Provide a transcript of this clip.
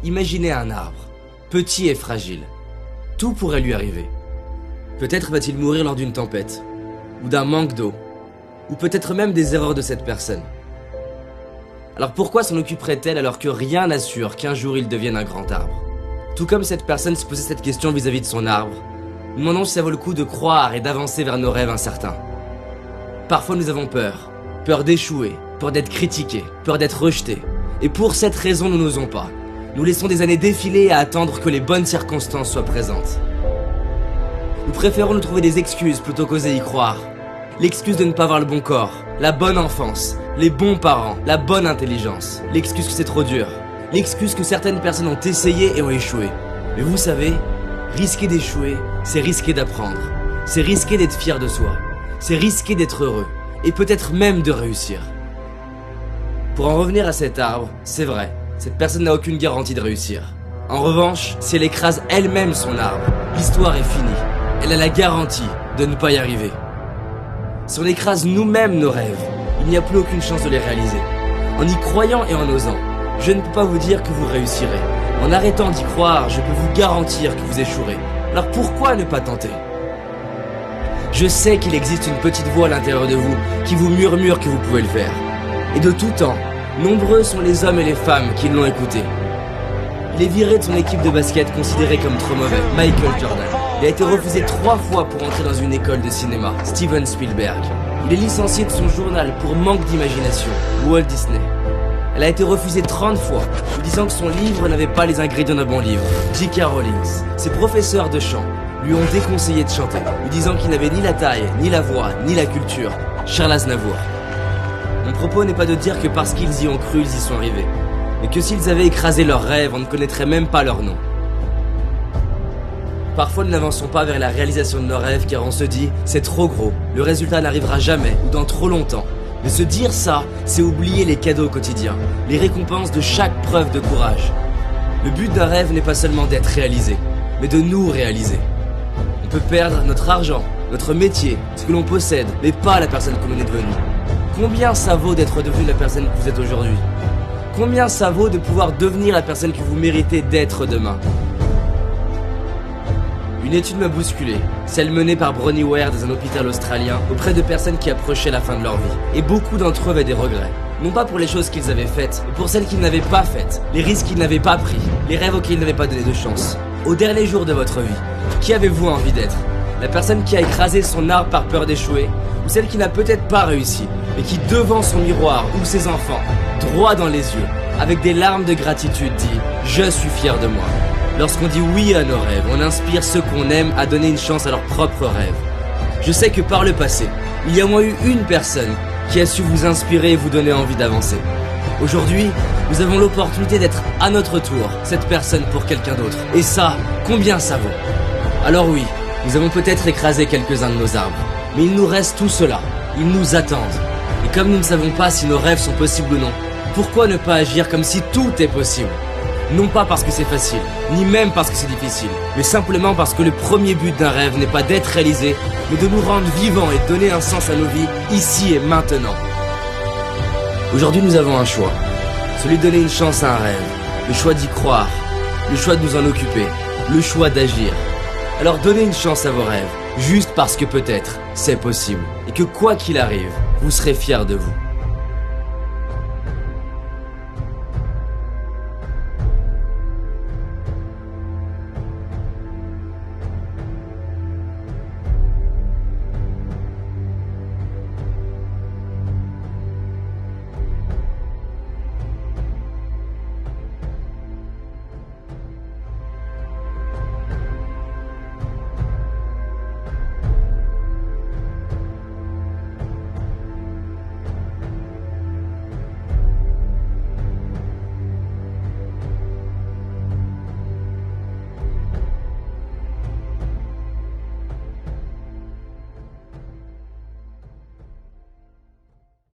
Imaginez un arbre, petit et fragile. Tout pourrait lui arriver. Peut-être va-t-il mourir lors d'une tempête, ou d'un manque d'eau, ou peut-être même des erreurs de cette personne. Alors pourquoi s'en occuperait-elle alors que rien n'assure qu'un jour il devienne un grand arbre? Tout comme cette personne se posait cette question vis-à-vis de son arbre, nous demandons si ça vaut le coup de croire et d'avancer vers nos rêves incertains. Parfois nous avons peur, peur d'échouer, peur d'être critiqués, peur d'être rejetés. Et pour cette raison nous n'osons pas. Nous laissons des années défiler à attendre que les bonnes circonstances soient présentes. Nous préférons nous trouver des excuses plutôt qu'oser y croire. L'excuse de ne pas avoir le bon corps, la bonne enfance, les bons parents, la bonne intelligence. L'excuse que c'est trop dur. L'excuse que certaines personnes ont essayé et ont échoué. Mais vous savez, risquer d'échouer, c'est risquer d'apprendre. C'est risquer d'être fier de soi. C'est risquer d'être heureux. Et peut-être même de réussir. Pour en revenir à cet arbre, c'est vrai, cette personne n'a aucune garantie de réussir. En revanche, si elle écrase elle-même son arbre, l'histoire est finie. Elle a la garantie de ne pas y arriver. Si on écrase nous-mêmes nos rêves, il n'y a plus aucune chance de les réaliser. En y croyant et en osant, je ne peux pas vous dire que vous réussirez. En arrêtant d'y croire, je peux vous garantir que vous échouerez. Alors pourquoi ne pas tenter? Je sais qu'il existe une petite voix à l'intérieur de vous qui vous murmure que vous pouvez le faire. Et de tout temps, nombreux sont les hommes et les femmes qui l'ont écouté. Il est viré de son équipe de basket considéré comme trop mauvais, Michael Jordan. Il a été refusé 3 fois pour entrer dans une école de cinéma, Steven Spielberg. Il est licencié de son journal pour manque d'imagination, Walt Disney. Elle a été refusée 30 fois, lui disant que son livre n'avait pas les ingrédients d'un bon livre, J.K. Rowling. Ses professeurs de chant lui ont déconseillé de chanter, lui disant qu'il n'avait ni la taille, ni la voix, ni la culture, Charles Aznavour. Mon propos n'est pas de dire que parce qu'ils y ont cru, ils y sont arrivés, mais que s'ils avaient écrasé leurs rêves, on ne connaîtrait même pas leur nom. Parfois nous n'avançons pas vers la réalisation de nos rêves car on se dit « c'est trop gros, le résultat n'arrivera jamais ou dans trop longtemps ». Mais se dire ça, c'est oublier les cadeaux quotidiens, les récompenses de chaque preuve de courage. Le but d'un rêve n'est pas seulement d'être réalisé, mais de nous réaliser. On peut perdre notre argent, notre métier, ce que l'on possède, mais pas la personne que l'on est devenu. Combien ça vaut d'être devenu la personne que vous êtes aujourd'hui? Combien ça vaut de pouvoir devenir la personne que vous méritez d'être demain? Une étude m'a bousculé, celle menée par Bronnie Ware dans un hôpital australien auprès de personnes qui approchaient la fin de leur vie. Et beaucoup d'entre eux avaient des regrets. Non pas pour les choses qu'ils avaient faites, mais pour celles qu'ils n'avaient pas faites, les risques qu'ils n'avaient pas pris, les rêves auxquels ils n'avaient pas donné de chance. Au dernier jour de votre vie, qui avez-vous envie d'être? La personne qui a écrasé son arbre par peur d'échouer, ou celle qui n'a peut-être pas réussi, mais qui devant son miroir ou ses enfants, droit dans les yeux, avec des larmes de gratitude dit « Je suis fier de moi ». Lorsqu'on dit oui à nos rêves, on inspire ceux qu'on aime à donner une chance à leurs propres rêves. Je sais que par le passé, il y a au moins eu une personne qui a su vous inspirer et vous donner envie d'avancer. Aujourd'hui, nous avons l'opportunité d'être à notre tour cette personne pour quelqu'un d'autre. Et ça, combien ça vaut? Alors oui, nous avons peut-être écrasé quelques-uns de nos arbres, mais il nous reste tout cela. Ils nous attendent. Et comme nous ne savons pas si nos rêves sont possibles ou non, pourquoi ne pas agir comme si tout est possible? Non pas parce que c'est facile, ni même parce que c'est difficile, mais simplement parce que le premier but d'un rêve n'est pas d'être réalisé, mais de nous rendre vivants et donner un sens à nos vies, ici et maintenant. Aujourd'hui nous avons un choix, celui de donner une chance à un rêve, le choix d'y croire, le choix de nous en occuper, le choix d'agir. Alors donnez une chance à vos rêves, juste parce que peut-être c'est possible, et que quoi qu'il arrive, vous serez fiers de vous.